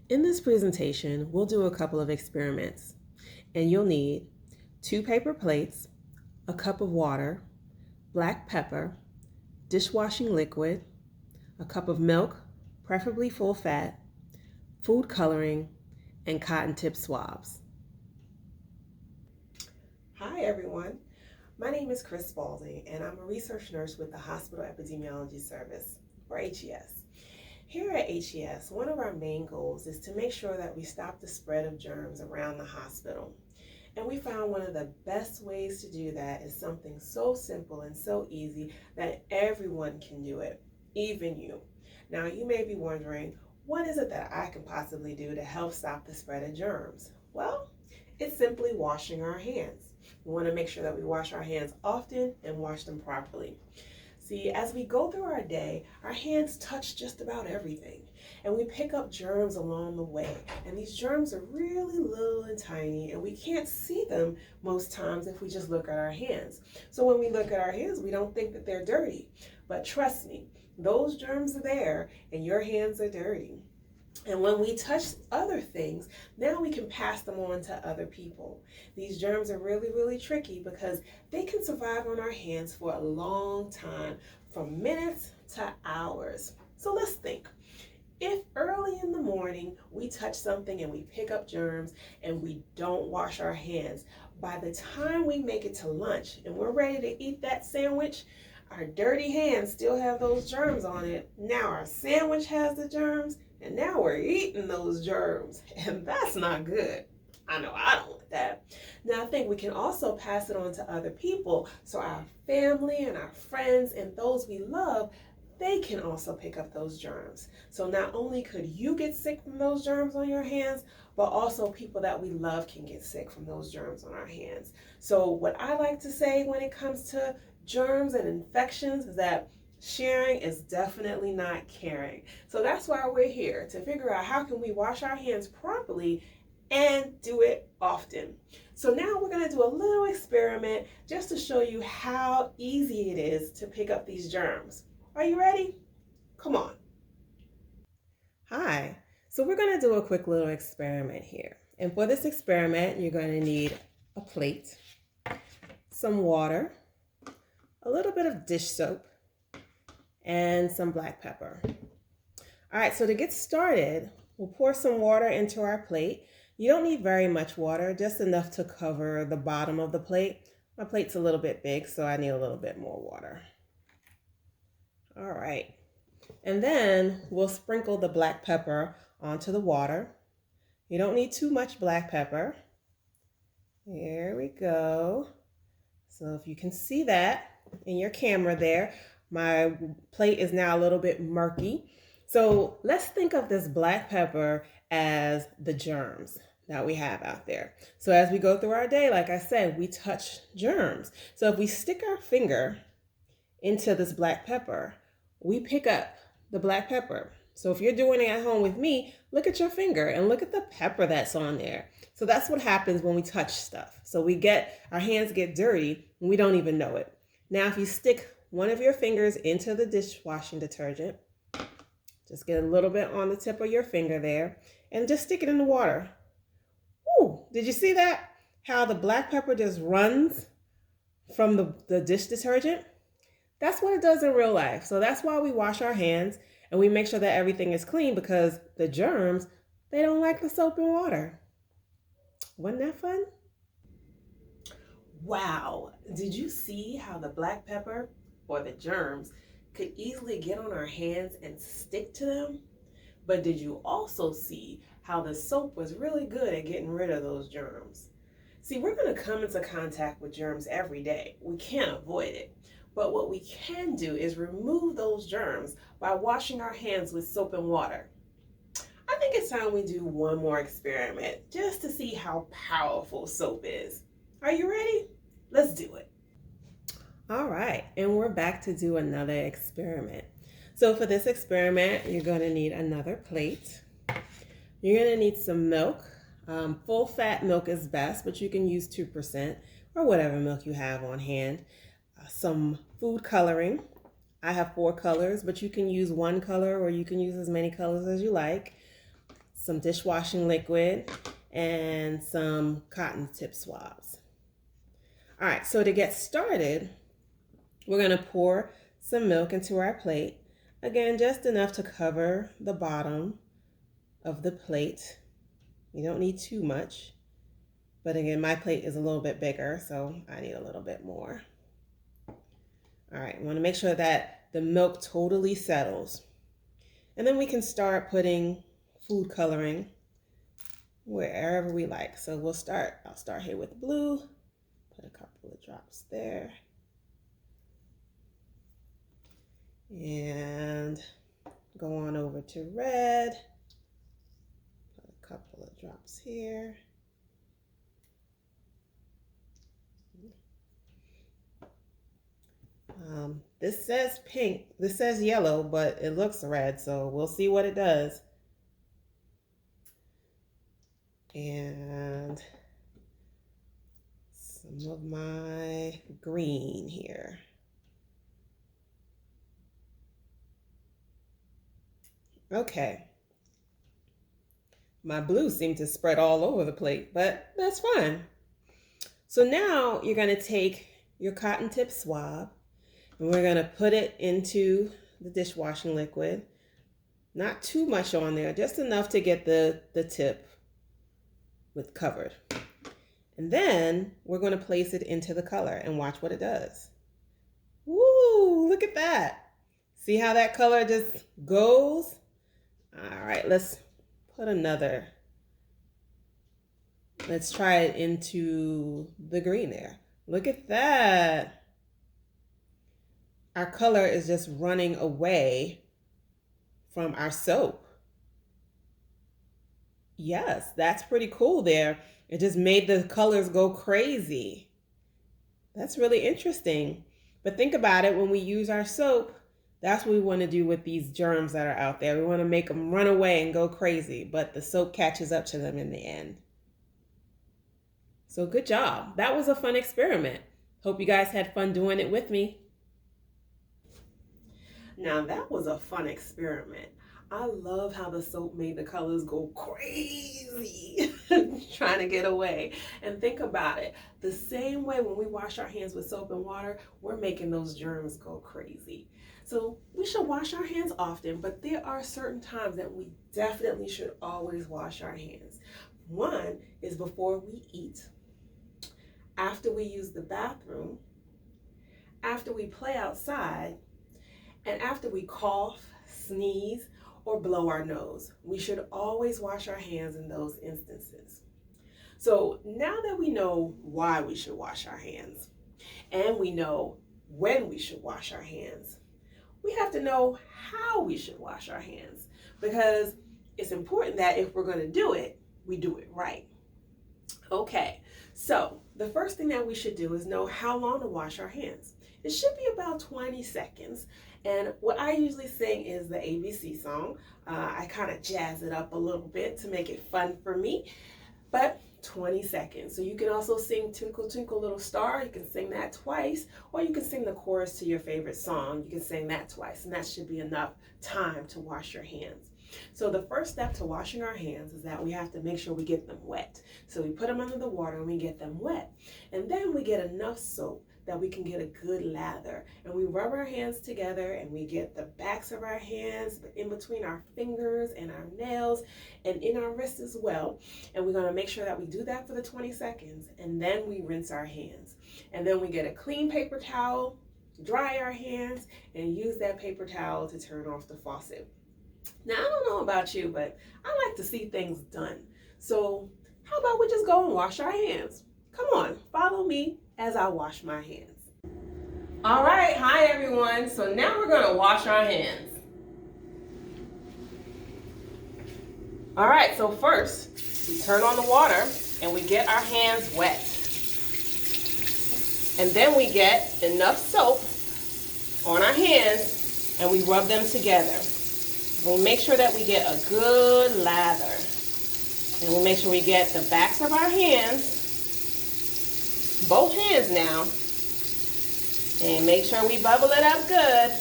In this presentation, we'll do a couple of experiments, and you'll need 2 paper plates, a cup of water, black pepper, dishwashing liquid, a cup of milk, preferably full fat, food coloring, and cotton tip swabs. Hi everyone, my name is Chris Spalding, and I'm a research nurse with the Hospital Epidemiology Service, or HES. Here at HES, one of our main goals is to make sure that we stop the spread of germs around the hospital. And we found one of the best ways to do that is something so simple and so easy that everyone can do it, even you. Now you may be wondering, what is it that I can possibly do to help stop the spread of germs? Well, it's simply washing our hands. We want to make sure that we wash our hands often and wash them properly. See, as we go through our day, our hands touch just about everything, and we pick up germs along the way. And these germs are really little and tiny, and we can't see them most times if we just look at our hands. So when we look at our hands, we don't think that they're dirty. But trust me, those germs are there, and your hands are dirty. And when we touch other things, now we can pass them on to other people. These germs are really, really tricky because they can survive on our hands for a long time, from minutes to hours. So let's think. If early in the morning we touch something and we pick up germs and we don't wash our hands, by the time we make it to lunch and we're ready to eat that sandwich, our dirty hands still have those germs on it. Now our sandwich has the germs, and now we're eating those germs, and that's not good. I know I don't want that. Now I think we can also pass it on to other people, so our family and our friends and those we love, they can also pick up those germs. So not only could you get sick from those germs on your hands, but also people that we love can get sick from those germs on our hands. So what I like to say when it comes to germs and infections is that sharing is definitely not caring. So that's why we're here, to figure out how can we wash our hands properly and do it often. So now we're going to do a little experiment just to show you how easy it is to pick up these germs. Are you ready? Come on. Hi. So we're going to do a quick little experiment here. And for this experiment, you're going to need a plate, some water, a little bit of dish soap, and some black pepper. All right, so to get started, we'll pour some water into our plate. You don't need very much water, just enough to cover the bottom of the plate. My plate's a little bit big, so I need a little bit more water. All right, and then we'll sprinkle the black pepper onto the water. You don't need too much black pepper. Here we go. So if you can see that in your camera there, my plate is now a little bit murky. So let's think of this black pepper as the germs that we have out there. So as we go through our day, like I said, we touch germs. So if we stick our finger into this black pepper, we pick up the black pepper. So if you're doing it at home with me, look at your finger and look at the pepper that's on there. So that's what happens when we touch stuff. So our hands get dirty and we don't even know it. Now, if you stick one of your fingers into the dishwashing detergent, just get a little bit on the tip of your finger there and just stick it in the water. Ooh, did you see that? How the black pepper just runs from the dish detergent? That's what it does in real life. So that's why we wash our hands and we make sure that everything is clean, because the germs, they don't like the soap and water. Wasn't that fun? Wow, did you see how the black pepper, or the germs, could easily get on our hands and stick to them? But did you also see how the soap was really good at getting rid of those germs? See, we're going to come into contact with germs every day. We can't avoid it. But what we can do is remove those germs by washing our hands with soap and water. I think it's time we do one more experiment just to see how powerful soap is. Are you ready? Let's do it. All right, and we're back to do another experiment. So for this experiment, you're going to need another plate. You're going to need some milk. Full fat milk is best, but you can use 2% or whatever milk you have on hand. Some food coloring. I have 4 colors, but you can use one color or you can use as many colors as you like. some dishwashing liquid, and some cotton tip swabs. All right, so to get started, we're gonna pour some milk into our plate. Again, just enough to cover the bottom of the plate. You don't need too much, but again, my plate is a little bit bigger, so I need a little bit more. All right, we wanna make sure that the milk totally settles. And then we can start putting food coloring wherever we like. So I'll start here with blue, put a couple of drops there. And go on over to red, put a couple of drops here. This says pink, this says yellow, but it looks red, so we'll see what it does. And some of my green here. Okay. My blue seemed to spread all over the plate, but that's fine. So now you're going to take your cotton tip swab and we're going to put it into the dishwashing liquid. Not too much on there, just enough to get the tip covered. And then we're going to place it into the color and watch what it does. Woo, look at that. See how that color just goes? All right, let's put another. Let's try it into the green there. Look at that. Our color is just running away from our soap. Yes, that's pretty cool there. It just made the colors go crazy. That's really interesting. But think about it, when we use our soap, that's what we want to do with these germs that are out there. We want to make them run away and go crazy, but the soap catches up to them in the end. So good job. That was a fun experiment. Hope you guys had fun doing it with me. Now that was a fun experiment. I love how the soap made the colors go crazy, trying to get away. And think about it, the same way when we wash our hands with soap and water, we're making those germs go crazy. So we should wash our hands often, but there are certain times that we definitely should always wash our hands. One is before we eat, after we use the bathroom, after we play outside, and after we cough, sneeze, or blow our nose. We should always wash our hands in those instances. So now that we know why we should wash our hands, and we know when we should wash our hands, we have to know how we should wash our hands, because it's important that if we're going to do it, we do it right. Okay, so the first thing that we should do is know how long to wash our hands. It should be about 20 seconds. And what I usually sing is the ABC song. I kind of jazz it up a little bit to make it fun for me, but 20 seconds. So you can also sing Twinkle Twinkle Little Star. You can sing that twice, or you can sing the chorus to your favorite song. You can sing that twice, and that should be enough time to wash your hands. So the first step to washing our hands is that we have to make sure we get them wet. So we put them under the water and we get them wet. And then we get enough soap that we can get a good lather. And we rub our hands together and we get the backs of our hands in between our fingers and our nails and in our wrists as well. And we're gonna make sure that we do that for the 20 seconds. And then we rinse our hands. And then we get a clean paper towel, dry our hands, and use that paper towel to turn off the faucet. Now, I don't know about you, but I like to see things done. So how about we just go and wash our hands? Come on, follow me as I wash my hands. All right, hi everyone. So now we're gonna wash our hands. All right, so first we turn on the water and we get our hands wet. And then we get enough soap on our hands and we rub them together. We make sure that we get a good lather. And we make sure we get the backs of our hands, both hands now, and make sure we bubble it up good.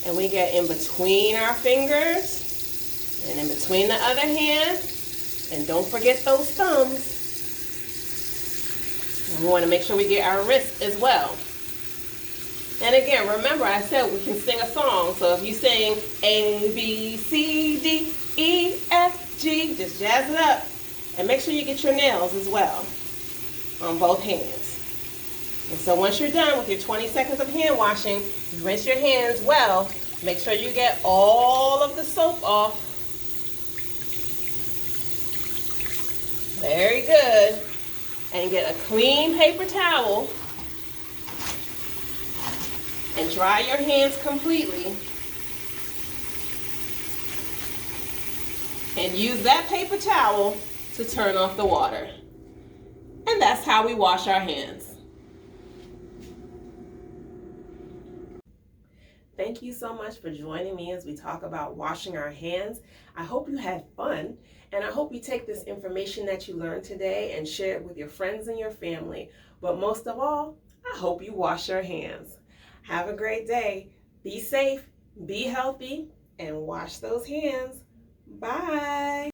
And we get in between our fingers and in between the other hand And don't forget those thumbs. And we want to make sure we get our wrists as well. And again, remember I said we can sing a song. So if you sing A, B, C, D, E, F, G, just jazz it up. And make sure you get your nails as well on both hands. And so once you're done with your 20 seconds of hand washing, you rinse your hands well. Make sure you get all of the soap off. Very good. And get a clean paper towel and dry your hands completely. And use that paper towel to turn off the water. And that's how we wash our hands. Thank you so much for joining me as we talk about washing our hands. I hope you had fun, and I hope you take this information that you learned today and share it with your friends and your family. But most of all, I hope you wash your hands. Have a great day. Be safe, be healthy, and wash those hands. Bye.